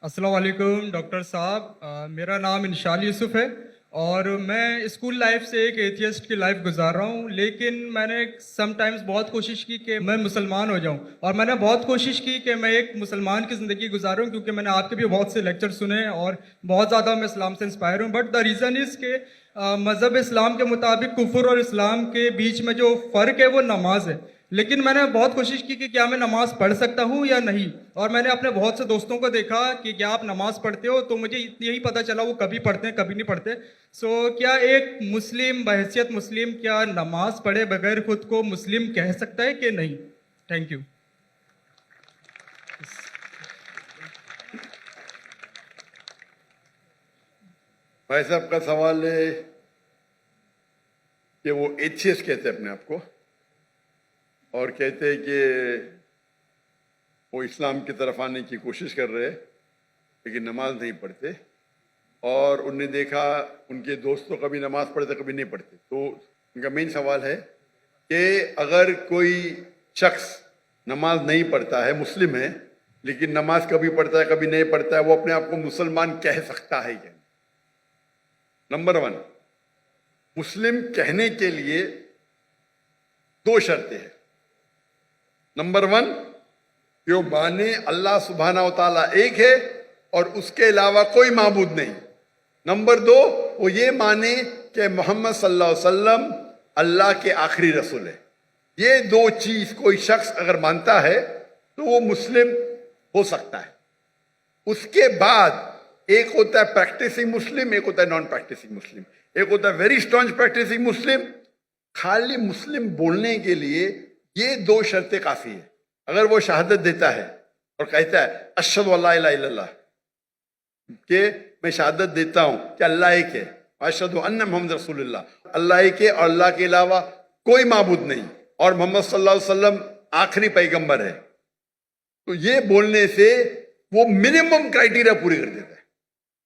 السلام علیکم ڈاکٹر صاحب، میرا نام انشال یوسف ہے اور میں اسکول لائف سے ایک ایتھیسٹ کی لائف گزار رہا ہوں، لیکن میں نے سم ٹائمز بہت کوشش کی کہ میں مسلمان ہو جاؤں، اور میں نے بہت کوشش کی کہ میں ایک مسلمان کی زندگی گزاروں، کیونکہ میں نے آپ کے بھی بہت سے لیکچر سنے اور بہت زیادہ میں اسلام سے انسپائر ہوں. بٹ دا ریزن از کہ مذہب اسلام کے مطابق کفر اور اسلام کے بیچ میں جو فرق ہے وہ نماز ہے. لیکن میں نے بہت کوشش کی کہ کیا میں نماز پڑھ سکتا ہوں یا نہیں، اور میں نے اپنے بہت سے دوستوں کو دیکھا کہ کیا آپ نماز پڑھتے ہو، تو مجھے یہی پتہ چلا وہ کبھی پڑھتے ہیں کبھی نہیں پڑھتے. سو کیا ایک مسلم بحیثیت مسلم کیا نماز پڑھے بغیر خود کو مسلم کہہ سکتا ہے کہ نہیں؟ Thank you. بھائی صاحب کا سوال ہے کہ وہ ایتھیسٹ کہتے ہیں اپنے آپ کو، اور کہتے ہیں کہ وہ اسلام کی طرف آنے کی کوشش کر رہے لیکن نماز نہیں پڑھتے، اور انہوں نے دیکھا ان کے دوست تو کبھی نماز پڑھتے کبھی نہیں پڑھتے. تو ان کا مین سوال ہے کہ اگر کوئی شخص نماز نہیں پڑھتا ہے، مسلم ہے، لیکن نماز کبھی پڑھتا ہے کبھی نہیں پڑھتا ہے، وہ اپنے آپ کو مسلمان کہہ سکتا ہے کیا؟ نمبر 1، مسلم کہنے کے لیے 2 شرطیں ہیں. نمبر 1، کہ وہ مانے اللہ سبحانہ و تعالیٰ ایک ہے اور اس کے علاوہ کوئی معبود نہیں. نمبر 2، وہ یہ مانے کہ محمد صلی اللہ علیہ وسلم اللہ کے آخری رسول ہے. یہ 2 چیز کوئی شخص اگر مانتا ہے تو وہ مسلم ہو سکتا ہے. اس کے بعد ایک ہوتا ہے پریکٹسنگ مسلم، ایک ہوتا ہے نان پریکٹسنگ مسلم. ایک ہوتا ہے ویری اسٹرانگ پریکٹسنگ مسلم. خالی مسلم بولنے کے لیے یہ 2 شرطیں کافی ہیں. اگر وہ شہادت دیتا ہے اور کہتا ہے اشہد ان لا الہ الا اللہ، کہ میں شہادت دیتا ہوں کہ اللہ ایک ہے، اشہد ان محمد رسول اللہ، اللہ ایک ہے اور اللہ کے علاوہ کوئی معبود نہیں، اور محمد صلی اللہ علیہ وسلم آخری پیغمبر ہے، تو یہ بولنے سے وہ منیمم کرائٹیریا پوری کر دیتا ہے.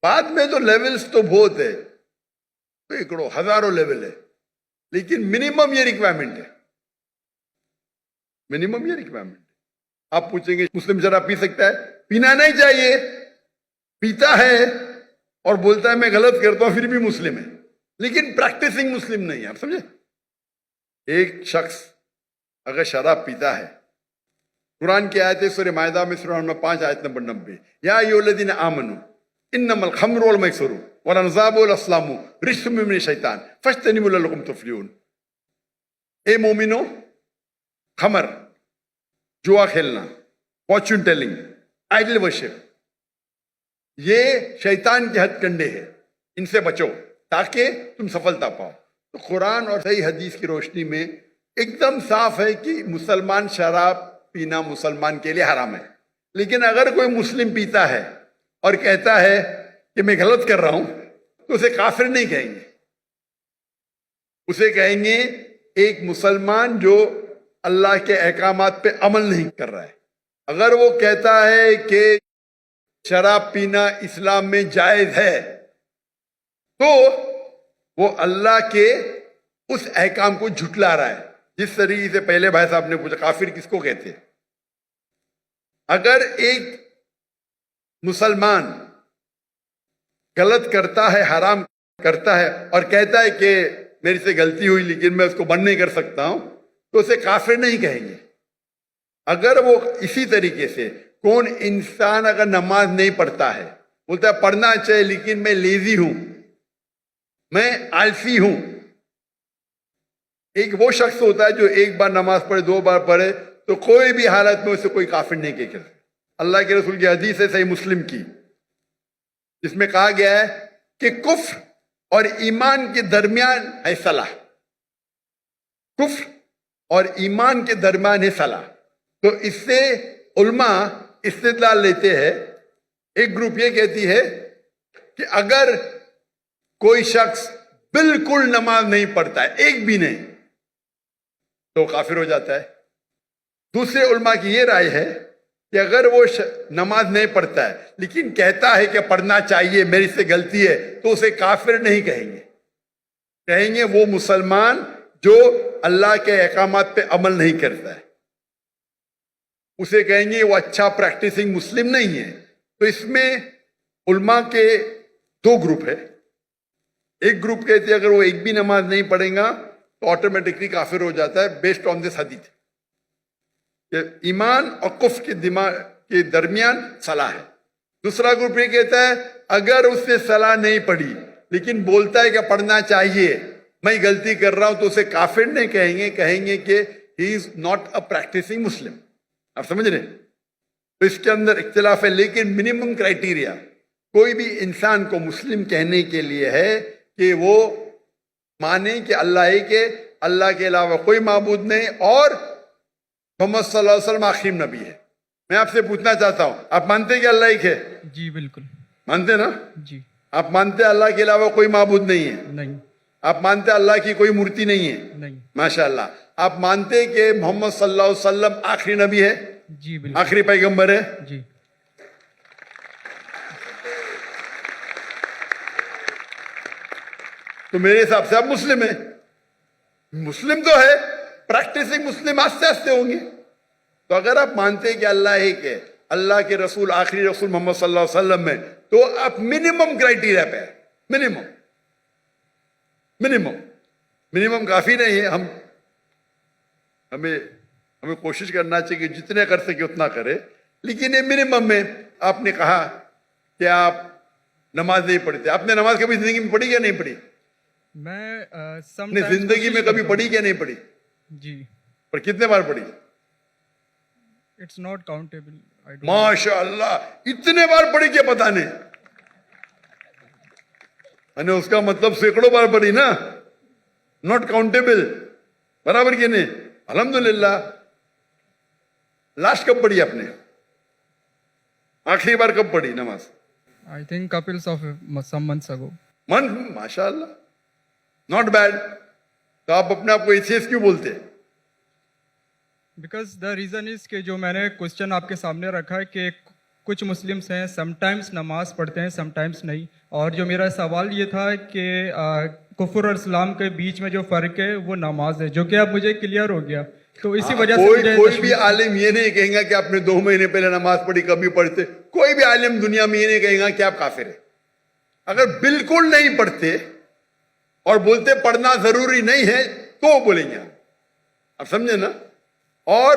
بعد میں تو لیولز تو بہت ہے، سینکڑوں ہزاروں لیول ہے، لیکن منیمم یہ ریکوائرمنٹ ہے. منیمم یہ ریکوائرمنٹ ہے. آپ پوچھیں گے مسلم شراب پی سکتا ہے؟ پینا نہیں چاہیے. پیتا ہے اور بولتا ہے میں غلط کرتا ہوں، پھر بھی مسلم ہے، لیکن پریکٹسنگ مسلم نہیں ہے. آپ سمجھے؟ ایک شخص اگر شراب پیتا ہے، قرآن کی آیت ہے سورہ مائدہ میں سورہ نمبر 5 آیت نمبر 90، یا ایھا الذین آمنوا انما الخمر والمیسر والانصاب والازلام رجس من الشیطان فاجتنبوہ لعلکم تفلحون. اے مومنو، خمر، جوا کھیلنا، فارچون ٹیلنگ، آئیڈل ورشپ، یہ شیطان کے ہتھ کنڈے ہیں، ان سے بچو تاکہ تم سفلتا پاؤ. تو قرآن اور صحیح حدیث کی روشنی میں ایک دم صاف ہے کہ مسلمان شراب پینا مسلمان کے لیے حرام ہے. لیکن اگر کوئی مسلم پیتا ہے اور کہتا ہے کہ میں غلط کر رہا ہوں، تو اسے کافر نہیں کہیں گے، اسے کہیں گے ایک مسلمان جو اللہ کے احکامات پہ عمل نہیں کر رہا ہے. اگر وہ کہتا ہے کہ شراب پینا اسلام میں جائز ہے، تو وہ اللہ کے اس احکام کو جھٹلا رہا ہے. جس طریقے سے پہلے بھائی صاحب نے پوچھا کافر کس کو کہتے ہیں. اگر ایک مسلمان غلط کرتا ہے، حرام کرتا ہے، اور کہتا ہے کہ میری سے غلطی ہوئی لیکن میں اس کو بند نہیں کر سکتا ہوں، تو اسے کافر نہیں کہیں گے. اگر وہ اسی طریقے سے کون انسان اگر نماز نہیں پڑھتا ہے، بولتا ہے پڑھنا چاہیے لیکن میں لیزی ہوں، میں آلسی ہوں. ایک وہ شخص ہوتا ہے جو ایک بار نماز پڑھے، 2 بار پڑھے، تو کوئی بھی حالت میں اسے کوئی کافر نہیں کہہ سکتا. اللہ کے رسول کی حدیث ہے صحیح مسلم کی، جس میں کہا گیا ہے کہ کفر اور ایمان کے درمیان ہے صلح. کفر اور ایمان کے درمیان ہے صلح. تو اس سے علماء استدلال لیتے ہیں. ایک گروپ یہ کہتی ہے کہ اگر کوئی شخص بالکل نماز نہیں پڑھتا ہے، ایک بھی نہیں، تو کافر ہو جاتا ہے. دوسرے علماء کی یہ رائے ہے کہ اگر وہ نماز نہیں پڑھتا ہے لیکن کہتا ہے کہ پڑھنا چاہیے، میری سے غلطی ہے، تو اسے کافر نہیں کہیں گے. کہیں گے وہ مسلمان جو اللہ کے احکامات پہ عمل نہیں کرتا ہے. اسے کہیں گے وہ اچھا پریکٹسنگ مسلم نہیں ہے. تو اس میں علماء کے دو گروپ ہے. ایک گروپ کہتے ہیں اگر وہ ایک بھی نماز نہیں پڑھیں گا تو آٹومیٹکلی کافر ہو جاتا ہے بیسڈ آن دس حدیث کہ ایمان اور کفر کے دماغ کے درمیان صلاح ہے. دوسرا گروپ یہ کہتا ہے اگر اس نے صلاح نہیں پڑھی لیکن بولتا ہے کہ پڑھنا چاہیے, میں غلطی کر رہا ہوں, تو اسے کافر نہیں کہیں گے, کہیں گے کہ ہی از ناٹ اے پریکٹسنگ مسلم. آپ سمجھ رہے ہیں؟ تو اس کے اندر اختلاف ہے, لیکن منیمم کرائٹیریا کوئی بھی انسان کو مسلم کہنے کے لیے ہے کہ وہ مانے کہ اللہ ایک ہے, اللہ کے علاوہ کوئی معبود نہیں, اور محمد صلی اللہ علیہ وسلم آخری نبی ہے. میں آپ سے پوچھنا چاہتا ہوں, آپ مانتے ہیں کہ اللہ ایک ہے؟ جی بالکل مانتے نا؟ جی. آپ مانتے ہیں اللہ کے علاوہ کوئی معبود نہیں ہے؟ نہیں. آپ مانتے ہیں اللہ کی کوئی مورتی نہیں ہے؟ نہیں. ماشاء اللہ. آپ مانتے ہیں کہ محمد صلی اللہ علیہ وسلم آخری نبی ہے؟ جی بالکل. آخری پیغمبر ہے؟ جی. تو میرے حساب سے آپ مسلم ہیں. مسلم تو ہے, پریکٹسنگ مسلم آستے آستے ہوں گے. تو اگر آپ مانتے ہیں کہ اللہ ایک ہے, اللہ کے رسول آخری رسول محمد صلی اللہ علیہ وسلم میں, تو آپ منیمم کرائٹیریا پہ منیمم منیمم کافی نہیں ہے. ہمیں کوشش کرنا چاہیے کہ جتنے کر سکے اتنا کرے, لیکن یہ منیمم میں. آپ نے کہا کہ آپ نماز نہیں پڑھتے. آپ نے نماز کبھی زندگی میں پڑھی یا نہیں پڑھی؟ میں اپنی زندگی میں کبھی پڑھی کیا نہیں پڑھی؟ جی. پر کتنے بار پڑھی؟ It's not countable. ماشاء اللہ, اتنے بار پڑھی کیا پتہ نہیں. میں اس کا مطلب سینکڑوں بار پڑھی نا, ناٹ کاؤنٹیبل. برابر کہ نہیں؟ الحمدللہ. لاسٹ کب پڑھی آپ نے؟ آخری بار کب پڑھی نماز؟ I think couples of some months ago. ماشاء اللہ, ناٹ بیڈ. تو آپ اپنے آپ کو ایتھیسٹ کیوں بولتے؟ بیکاز دا ریزن از کہ جو میں نے کوشچن آپ کے سامنے رکھا ہے کہ کچھ مسلمس ہیں سم ٹائمس نماز پڑھتے ہیں سم ٹائمس نہیں, اور جو میرا سوال یہ تھا کہ کفر اور اسلام کے بیچ میں جو فرق ہے وہ نماز ہے, جو کہ اب مجھے کلیئر ہو گیا. تو اسی وجہ سے کوئی بھی عالم یہ نہیں کہیں گا کہ آپ نے 2 مہینے پہلے نماز پڑھی کبھی پڑھتے. کوئی بھی عالم دنیا میں یہ نہیں کہیں گا کہ آپ کافر ہیں. اگر بالکل نہیں پڑھتے اور بولتے پڑھنا ضروری نہیں ہے تو بولیں گے آپ سمجھے نا. اور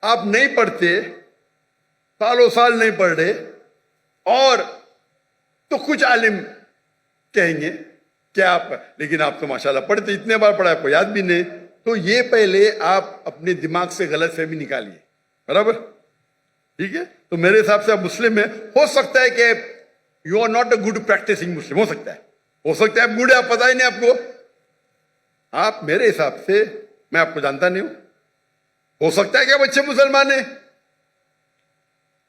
آپ نہیں پڑھتے, سالوں سال نہیں پڑھ رہے, اور تو کچھ عالم کہیں گے کہ آپ, لیکن آپ تو ماشاءاللہ پڑھتے, اتنے بار پڑھا آپ کو یاد بھی نہیں. تو یہ پہلے آپ اپنے دماغ سے غلط فہمی نکالیے. برابر؟ ٹھیک ہے. تو میرے حساب سے آپ مسلم ہیں. ہو سکتا ہے کہ you are not a good practicing Muslim, ہو سکتا ہے آپ گڈ ہے, آپ پتہ ہی نہیں آپ کو. آپ میرے حساب سے, میں آپ کو جانتا نہیں ہوں, ہو سکتا ہے کہ آپ اچھے مسلمان ہیں,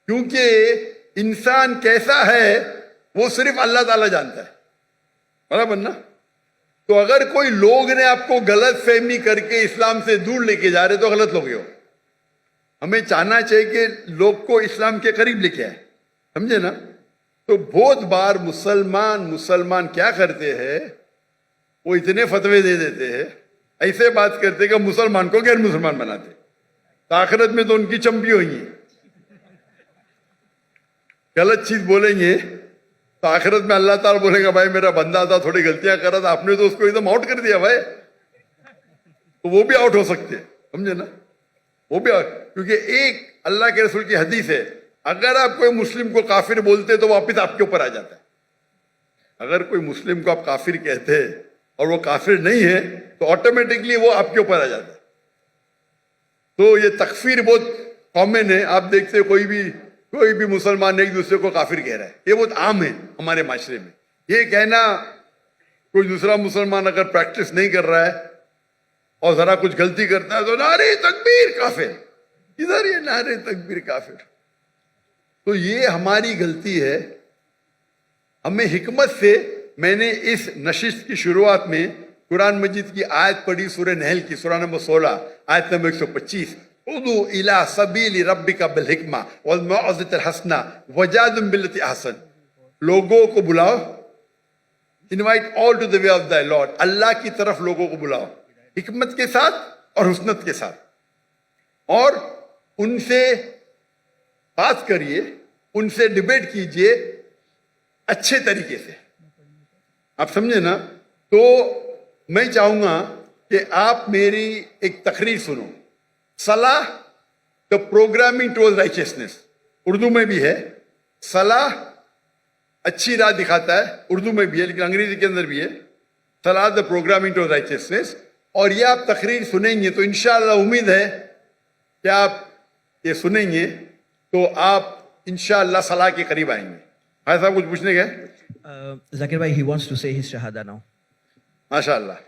کیونکہ انسان کیسا ہے وہ صرف اللہ تعالیٰ جانتا ہے. برابر نا؟ تو اگر کوئی لوگ نے آپ کو غلط فہمی کر کے اسلام سے دور لے کے جا رہے تو غلط لوگ ہو. ہمیں چاہنا چاہیے کہ لوگ کو اسلام کے قریب لے کے آئے. سمجھے نا؟ تو بہت بار مسلمان کیا کرتے ہیں, وہ اتنے فتوے دے دیتے ہیں, ایسے بات کرتے کہ مسلمان کو غیر مسلمان بناتے. آخرت میں تو ان کی چمپی ہوئی ہیں. غلط چیز بولیں گے تو آخرت میں اللہ تعالیٰ بولے گا بھائی میرا بندہ تھا, تھوڑی غلطیاں کر رہا تھا, آپ نے تو اس کو ایک دم آؤٹ کر دیا بھائی. تو وہ بھی آؤٹ ہو سکتے ہیں. سمجھے نا؟ وہ بھی آؤٹ, کیونکہ ایک اللہ کے رسول کی حدیث ہے, اگر آپ کوئی مسلم کو کافر بولتے تو واپس آپ کے اوپر آ جاتا ہے. اگر کوئی مسلم کو آپ کافر کہتے اور وہ کافر نہیں ہے تو آٹومیٹکلی وہ آپ کے اوپر آ جاتا ہے. تو یہ تکفیر بہت کامن ہے. آپ دیکھتے کوئی بھی مسلمان ایک دوسرے کو کافر کہہ رہا ہے, یہ بہت عام ہے ہمارے معاشرے میں. یہ کہنا کوئی دوسرا مسلمان اگر پریکٹس نہیں کر رہا ہے اور ذرا کچھ غلطی کرتا ہے تو نعرے تکبیر کافر, ادھر یہ نعرے تکبیر کافر. تو یہ ہماری غلطی ہے. ہمیں حکمت سے, میں نے اس نشست کی شروعات میں قرآن مجید کی آیت پڑھی, سورہ نحل کی سورہ نمبر 16 آیت نمبر 125, ادعو الی سبیل ربک بالحکمہ والموعظۃ الحسنہ وجادلہم باللتی احسن. لوگوں کو بلاؤ, invite all to the way of the lord, Allah کی طرف لوگوں کو بلاؤ حکمت کے ساتھ اور حسنت کے ساتھ, اور ان سے بات کریے ان سے ڈبیٹ کیجئے اچھے طریقے سے. آپ سمجھے نا؟ تو میں چاہوں گا کہ آپ میری ایک تقریر سنو. صلاح دا پروگرامنگ ٹوورڈ رائچسنس، اردو میں بھی ہے. صلاح اچھی راہ دکھاتا ہے، اردو میں بھی ہے لیکن انگریزی کے اندر بھی ہے. صلاح دا پروگرامنگ ٹوورڈ رائچسنس. اور یہ آپ تقریر سنیں گے تو انشاءاللہ امید ہے کہ آپ یہ سنیں گے تو آپ انشاءاللہ صلاح کے قریب آئیں گے. بھائی صاحب کچھ پوچھنے گئے؟ Zakir bhai, he wants to say his shahada now. ماشاء اللہ.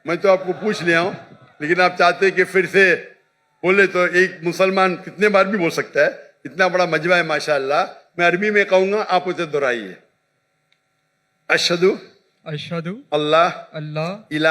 میں تو آپ کو پوچھ لیا ہوں لیکن آپ چاہتے کہ پھر سے بولے تو ایک مسلمان کتنے بار بھی بول سکتا ہے. اتنا بڑا مجمع ہے ماشاء اللہ. میں عربی میں کہوں گا، آپ اسے دہرائیے. اشہدو اشہد اللہ اللہ الہ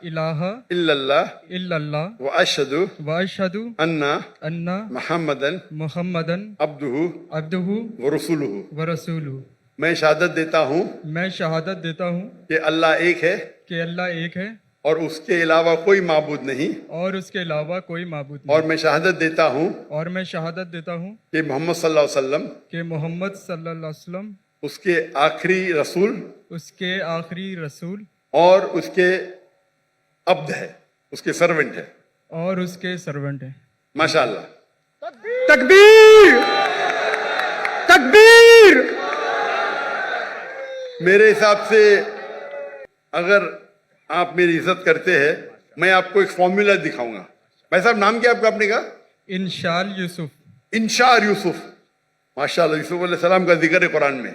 الہ الا اللہ الا اللہ و اشہدو واشہد ان ان محمدن محمدن عبدہ عبدہ ورسولہ. ورسولہ. میں شہادت دیتا ہوں میں شہادت دیتا ہوں کہ اللہ ایک ہے کہ اللہ ایک ہے اور اس کے علاوہ کوئی معبود نہیں. اور اس کے علاوہ کوئی معبود اور نہیں. میں شہادت دیتا ہوں اور میں شہادت دیتا ہوں کہ محمد صلی اللہ علیہ وسلم کہ محمد صلی اللہ علیہ وسلم اس کے آخری رسول اس کے آخری رسول اور اس کے عبد ہے، اس کے سرونٹ ہے. اور اس کے سرونٹ ہیں. ماشاء اللہ. تکبیر تکبیر. میرے حساب سے اگر آپ میری عزت کرتے ہیں میں آپ کو ایک فارمولا دکھاؤں گا. بھائی صاحب نام کیا آپ کا؟ آپ نے کہا انشال یوسف. انشار یوسف. ماشاء اللہ. یوسف علیہ السلام کا ذکر ہے قرآن میں.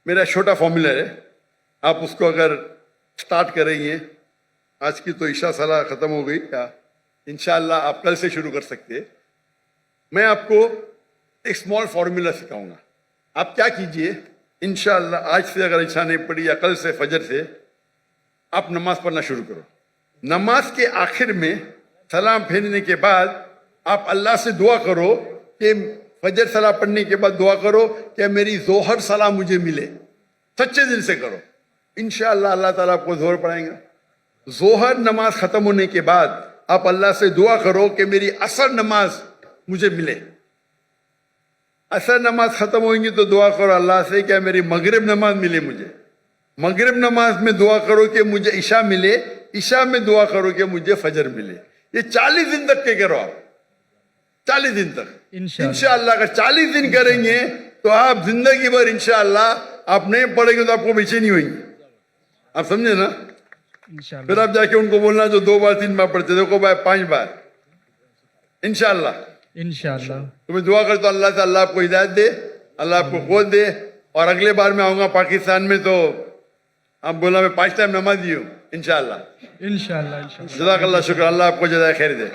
میرا چھوٹا فارمولا ہے، آپ اس کو اگر سٹارٹ کریں گے، آج کی تو عشاء صلاح ختم ہو گئی کیا، انشاءاللہ آپ کل سے شروع کر سکتے ہیں. میں آپ کو ایک اسمال فارمولا سکھاؤں گا. آپ کیا کیجئے، انشاءاللہ آج سے اگر عشاء نہیں پڑھی یا کل سے فجر سے آپ نماز پڑھنا شروع کرو. نماز کے آخر میں سلام پھیرنے کے بعد آپ اللہ سے دعا کرو کہ فجر صلاح پڑھنے کے بعد دعا کرو کہ میری ظہر صلاح مجھے ملے. سچے دل سے کرو، انشاءاللہ اللہ تعالیٰ آپ کو ظہر پڑھائیں گا. ظہر نماز ختم ہونے کے بعد آپ اللہ سے دعا کرو کہ میری عصر نماز مجھے ملے. عصر نماز ختم ہوئیں گی تو دعا کرو اللہ سے کہ میری مغرب نماز ملے مجھے. مغرب نماز میں دعا کرو کہ مجھے عشاء ملے. عشاء میں دعا کرو کہ مجھے فجر ملے. یہ 40 دن تک کے کرو آپ. 40 دن تک انشاءاللہ. اگر 40 دن کریں گے تو آپ زندگی بھر انشاءاللہ آپ نہیں پڑھیں گے تو آپ کو بےچینی ہوئی. آپ سمجھے نا؟ انشاءاللہ. پھر آپ جا کے ان کو بولنا جو 2 بار 3 بار پڑھتے دیکھو بھائی 5 بار انشاءاللہ. انشاءاللہ. تو میں دعا کرتا ہوں اللہ سے اللہ آپ کو ہدایت دے، اللہ آپ کو قوت دے. اور اگلے بار میں آؤں گا پاکستان میں تو آپ بولا میں 5 ٹائم نماز دی ہوں انشاءاللہ. انشاءاللہ. انشاءاللہ. جزاک اللہ. شکر. اللہ آپ کو جزائے خیر دے.